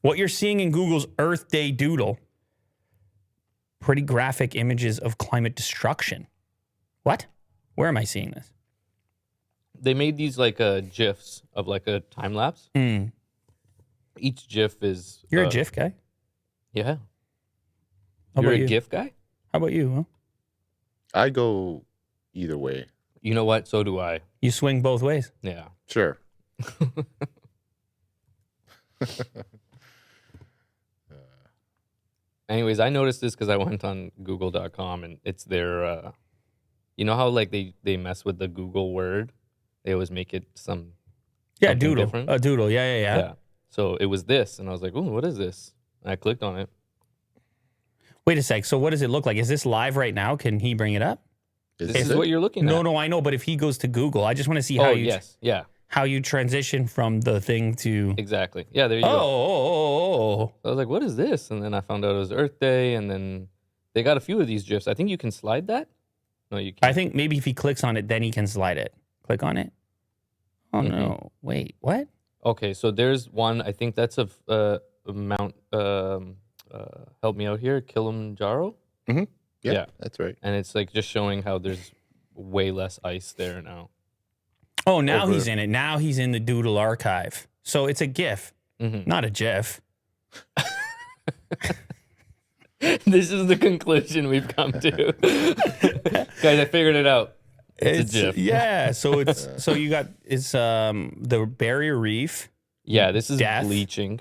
What you're seeing in Google's Earth Day doodle, pretty graphic images of climate destruction. What? Where am I seeing this? They made these like GIFs of like a time lapse. Each GIF is... You're a GIF guy? Yeah. You're a GIF guy? How about you? Huh? I go either way. You know what? So do I. You swing both ways? Yeah. Sure. Anyways, I noticed this because I went on Google.com and it's their... you know how like they mess with the Google word? They always make it something doodle. different? A doodle, yeah. So it was this, and I was like, "Ooh, what is this?" And I clicked on it. Wait a sec. So what does it look like? Is this live right now? Can he bring it up? This is what you're looking at. No, I know. But if he goes to Google, I just want to see how how you transition from the thing to... Exactly. Yeah, there you go. Oh. I was like, what is this? And then I found out it was Earth Day, and then they got a few of these GIFs. I think you can slide that. No, you can't. I think maybe if he clicks on it, then he can slide it. Click on it. Oh, no. Wait, what? Okay, so there's one. I think that's of Mount... help me out here. Kilimanjaro? Mm-hmm. Yeah, that's right. And it's like just showing how there's way less ice there now. Oh, now he's in it. Now he's in the Doodle archive. So it's a GIF, not a GIF. This is the conclusion we've come to. Guys, I figured it out. It's a GIF. Yeah, so you got the barrier reef. Yeah, this is bleaching.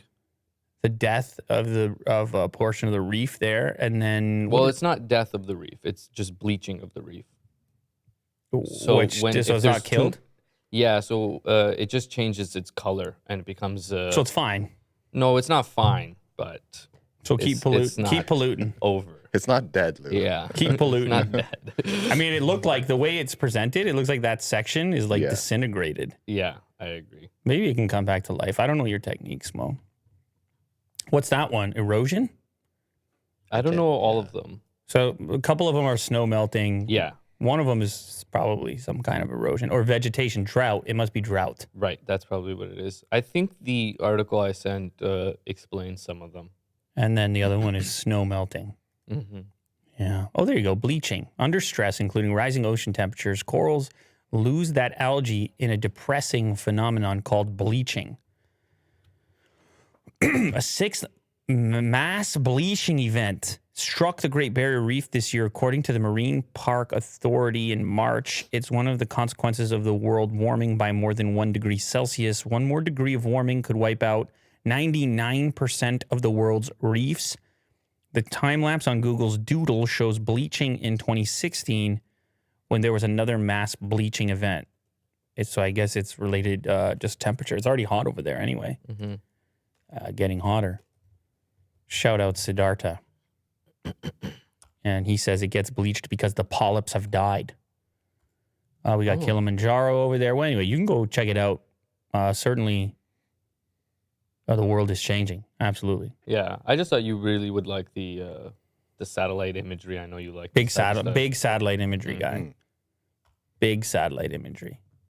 The death of a portion of the reef there, and then it's not death of the reef; it's just bleaching of the reef. So it's not killed. So it just changes its color and it becomes. So it's fine. No, it's not fine, but so keep polluting. Over. It's not dead, Lou. Yeah, keep polluting. It's not dead. I mean, it looked like the way it's presented. It looks like that section is like disintegrated. Yeah, I agree. Maybe it can come back to life. I don't know your techniques, Mo. What's that one? Erosion? I don't know all of them. So a couple of them are snow melting. Yeah. One of them is probably some kind of erosion or vegetation drought. It must be drought. Right. That's probably what it is. I think the article I sent explains some of them. And then the other one is snow melting. Mm-hmm. Yeah. Oh, there you go. Bleaching. Under stress, including rising ocean temperatures, corals lose that algae in a depressing phenomenon called bleaching. A sixth mass bleaching event struck the Great Barrier Reef this year, according to the Marine Park Authority in March. It's one of the consequences of the world warming by more than 1 degree Celsius. One more degree of warming could wipe out 99% of the world's reefs. The time lapse on Google's Doodle shows bleaching in 2016 when there was another mass bleaching event. So I guess it's related just temperature. It's already hot over there anyway. Mm-hmm. Getting hotter. Shout out Siddhartha. And he says it gets bleached because the polyps have died. We got Kilimanjaro over there. Well, anyway, you can go check it out. Certainly, the world is changing. Absolutely. Yeah, I just thought you really would like the satellite imagery. I know you like big satellite imagery guy. Big satellite imagery.